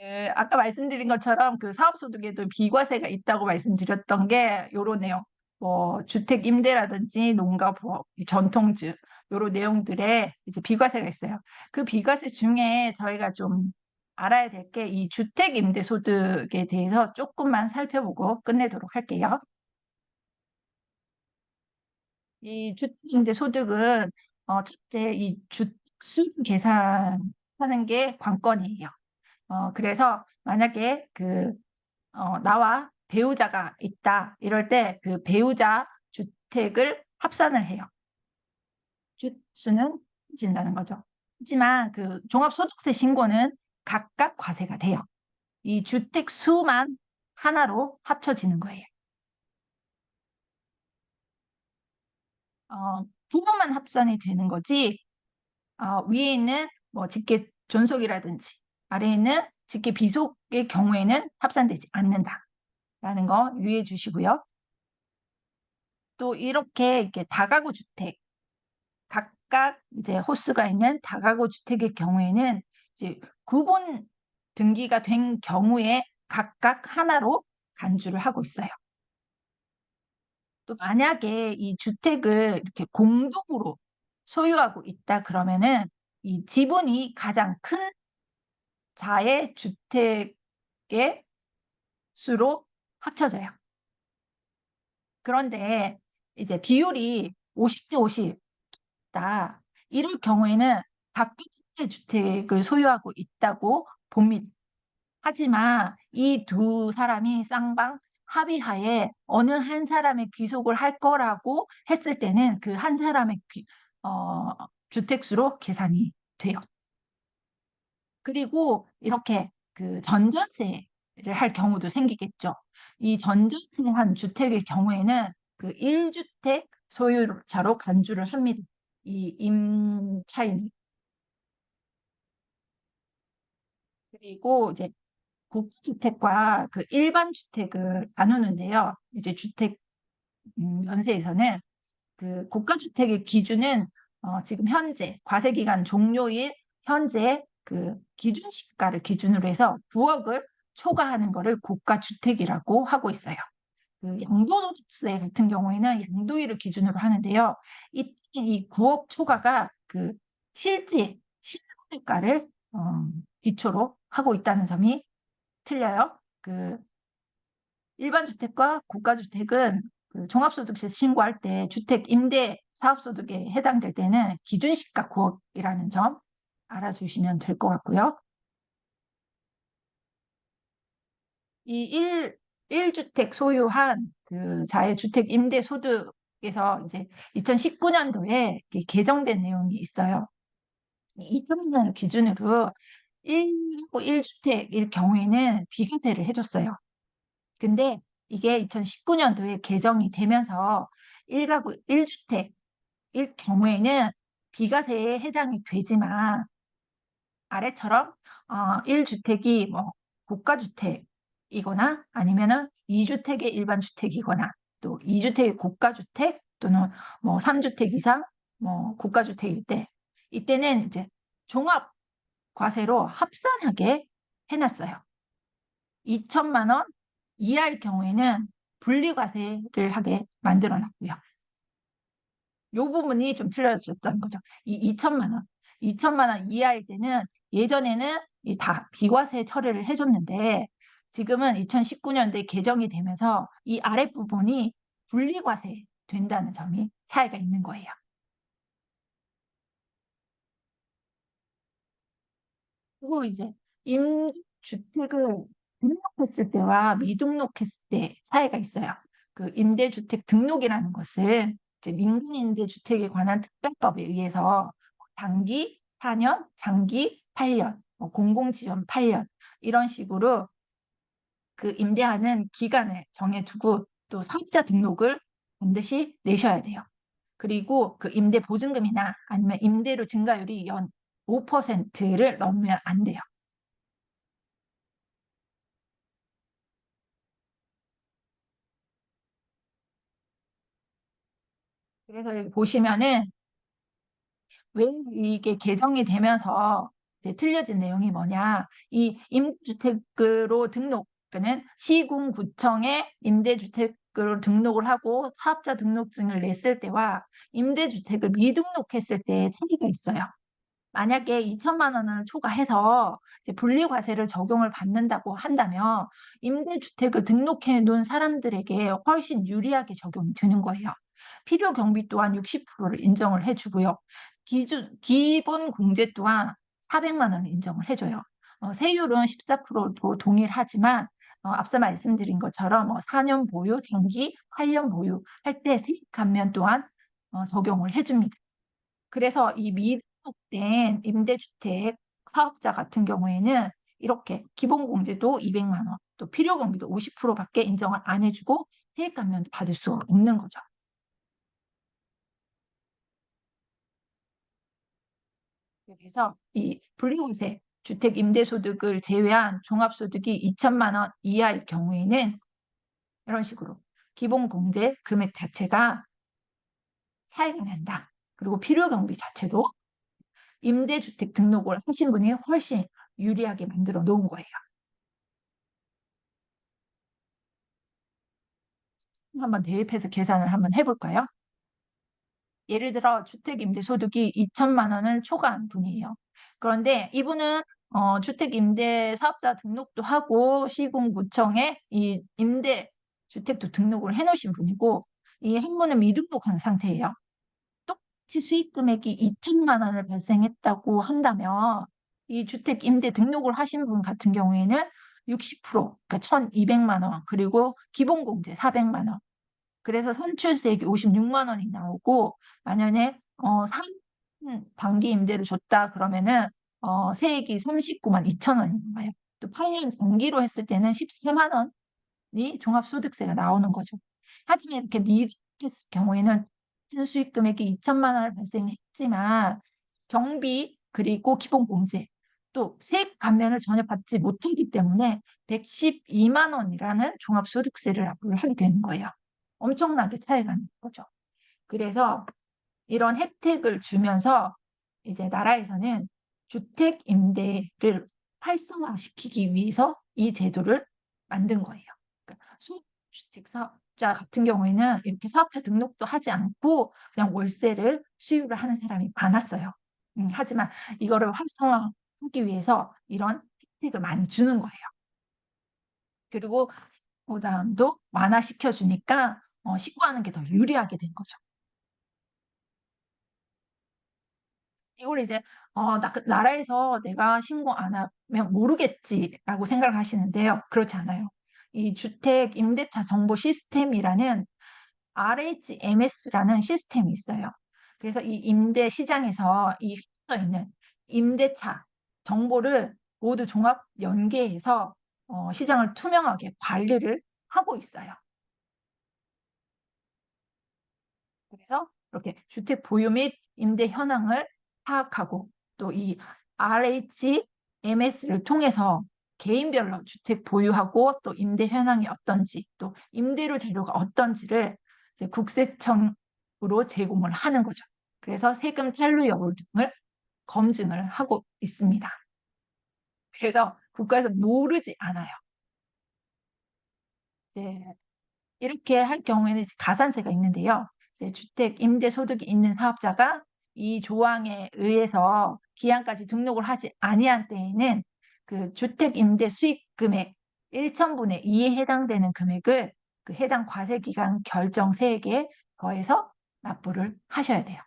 예, 아까 말씀드린 것처럼 그 사업소득에도 비과세가 있다고 말씀드렸던 게 요런 내용. 뭐 주택 임대라든지 농가 부업, 전통주 요런 내용들에 이제 비과세가 있어요. 그 비과세 중에 저희가 좀 알아야 될 게 이 주택 임대 소득에 대해서 조금만 살펴보고 끝내도록 할게요. 이 주택 임대 소득은 첫째 이 주수 계산하는 게 관건이에요. 그래서 만약에 나와 배우자가 있다 이럴 때 그 배우자 주택을 합산을 해요. 주수는 진다는 거죠. 하지만 그 종합소득세 신고는 각각 과세가 돼요. 이 주택 수만 하나로 합쳐지는 거예요. 부분만 합산이 되는 거지, 위에 있는 뭐 직계 존속이라든지 아래에 있는 직계 비속의 경우에는 합산되지 않는다라는 거 유의해 주시고요. 또 이렇게 다가구 주택, 각각 이제 호수가 있는 다가구 주택의 경우에는 이제 구분 등기가 된 경우에 각각 하나로 간주를 하고 있어요. 또 만약에 이 주택을 이렇게 공동으로 소유하고 있다 그러면은 이 지분이 가장 큰 자의 주택의 수로 합쳐져요. 그런데 이제 비율이 50대 50다. 이럴 경우에는 각각의 주택을 소유하고 있다고 봅니다. 하지만 이 두 사람이 쌍방 합의하에 어느 한 사람의 귀속을 할 거라고 했을 때는 그 한 사람의 어, 주택수로 계산이 돼요. 그리고 이렇게 그 전전세를 할 경우도 생기겠죠. 이 전전세한 주택의 경우에는 그 1주택 소유자로 간주를 합니다. 이 임차인이. 그리고 이제 국주택과 그 일반 주택을 나누는데요. 이제 주택 연세에서는 그 고가주택의 기준은 지금 현재 과세기간 종료일 현재 그 기준 시가를 기준으로 해서 9억을 초과하는 것을 고가주택이라고 하고 있어요. 그 양도소득세 같은 경우에는 양도일을 기준으로 하는데요. 이 9억 초과가 그 실제 시가를 기초로 하고 있다는 점이 틀려요. 그 일반 주택과 고가주택은 그 종합소득세 신고할 때 주택 임대 사업소득에 해당될 때는 기준시가 9억이라는 점 알아주시면 될 것 같고요. 이 1주택 소유한 그 자의 주택 임대 소득에서 이제 2019년도에 개정된 내용이 있어요. 2000년을 기준으로 1주택일 경우에는 비과세를 해줬어요. 근데 이게 2019년도에 개정이 되면서 1가구 1주택일 경우에는 비과세에 해당이 되지만 아래처럼 1주택이 뭐 고가주택이거나 아니면은 2주택의 일반 주택이거나 또 2주택의 고가주택 또는 뭐 3주택 이상 뭐 고가주택일 때 이때는 이제 종합 과세로 합산하게 해놨어요. 2천만 원 이하일 경우에는 분리과세를 하게 만들어 놨고요. 이 부분이 좀 틀려졌다는 거죠. 이 2천만 원. 2천만 원 이하일 때는 예전에는 다 비과세 처리를 해줬는데 지금은 2019년도에 개정이 되면서 이 아랫부분이 분리과세 된다는 점이 차이가 있는 거예요. 그리고 이제 임주택을 등록했을 때와 미등록했을 때 차이가 있어요. 그 임대주택 등록이라는 것은 이제 민간임대주택에 관한 특별법에 의해서 단기 4년, 장기 8년, 공공지원 8년 이런 식으로 그 임대하는 기간을 정해두고 또 사업자 등록을 반드시 내셔야 돼요. 그리고 그 임대 보증금이나 아니면 임대료 증가율이 연 5%를 넘으면 안 돼요. 그래서 여기 보시면은 왜 이게 개정이 되면서 이제 틀려진 내용이 뭐냐? 이 임대주택으로 등록은 시군구청에 임대주택으로 등록을 하고 사업자 등록증을 냈을 때와 임대주택을 미등록했을 때 차이가 있어요. 만약에 2천만 원을 초과해서 이제 분리과세를 적용을 받는다고 한다면 임대주택을 등록해 놓은 사람들에게 훨씬 유리하게 적용이 되는 거예요. 필요 경비 또한 60%를 인정을 해주고요. 기본 공제 또한 400만 원을 인정을 해줘요. 세율은 14%도 동일하지만 앞서 말씀드린 것처럼 4년 보유, 장기 8년 보유 할 때 세액 감면 또한 적용을 해줍니다. 그래서 이 미등록된 임대주택 사업자 같은 경우에는 이렇게 기본 공제도 200만 원, 또 필요 경비도 50%밖에 인정을 안 해주고 세액 감면도 받을 수 없는 거죠. 그래서 이 분리공세 주택 임대소득을 제외한 종합소득이 2천만 원 이하일 경우에는 이런 식으로 기본 공제 금액 자체가 차이가 난다. 그리고 필요 경비 자체도 임대주택 등록을 하신 분이 훨씬 유리하게 만들어 놓은 거예요. 한번 대입해서 계산을 한번 해볼까요? 예를 들어 주택임대소득이 2천만 원을 초과한 분이에요. 그런데 이분은 주택임대사업자 등록도 하고 시군구청에 이 임대주택도 등록을 해놓으신 분이고 이 한 분은 미등록한 상태예요. 똑같이 수익 금액이 2천만 원을 발생했다고 한다면 이 주택임대 등록을 하신 분 같은 경우에는 60%, 그러니까 1,200만 원, 그리고 기본공제 400만 원, 그래서 선출세액이 56만 원이 나오고 만약에 3단기 임대를 줬다 그러면은 세액이 39만 2천 원이 나와요. 또 8년 장기로 했을 때는 14만 원이 종합소득세가 나오는 거죠. 하지만 이렇게 미등록했을 경우에는 같은 수익 금액이 2천만 원을 발생했지만 경비 그리고 기본공제 또 세액 감면을 전혀 받지 못하기 때문에 112만 원이라는 종합소득세를 납부를 하게 되는 거예요. 엄청나게 차이가 나는 거죠. 그래서 이런 혜택을 주면서 이제 나라에서는 주택 임대를 활성화시키기 위해서 이 제도를 만든 거예요. 그러니까 소주택 사업자 같은 경우에는 이렇게 사업자 등록도 하지 않고 그냥 월세를 수유를 하는 사람이 많았어요. 하지만 이거를 활성화하기 위해서 이런 혜택을 많이 주는 거예요. 그리고 보담도 완화시켜 주니까 신고하는 게 더 유리하게 된 거죠. 이걸 이제 나라에서 내가 신고 안 하면 모르겠지라고 생각을 하시는데요. 그렇지 않아요. 이 주택 임대차 정보 시스템이라는 RHMS라는 시스템이 있어요. 그래서 이 임대 시장에서 이 흩어져 있는 임대차 정보를 모두 종합 연계해서 시장을 투명하게 관리를 하고 있어요. 그래서 이렇게 주택 보유 및 임대 현황을 파악하고 또 이 RHMS를 통해서 개인별로 주택 보유하고 또 임대 현황이 어떤지 또 임대료 자료가 어떤지를 이제 국세청으로 제공을 하는 거죠. 그래서 세금 탈루 여부 등을 검증을 하고 있습니다. 그래서 국가에서 모르지 않아요. 이제 이렇게 할 경우에는 가산세가 있는데요. 이제 주택 임대 소득이 있는 사업자가 이 조항에 의해서 기한까지 등록을 하지 아니한 때에는 그 주택 임대 수익 금액 1천분의 2에 해당되는 금액을 그 해당 과세 기간 결정 세액에 더해서 납부를 하셔야 돼요.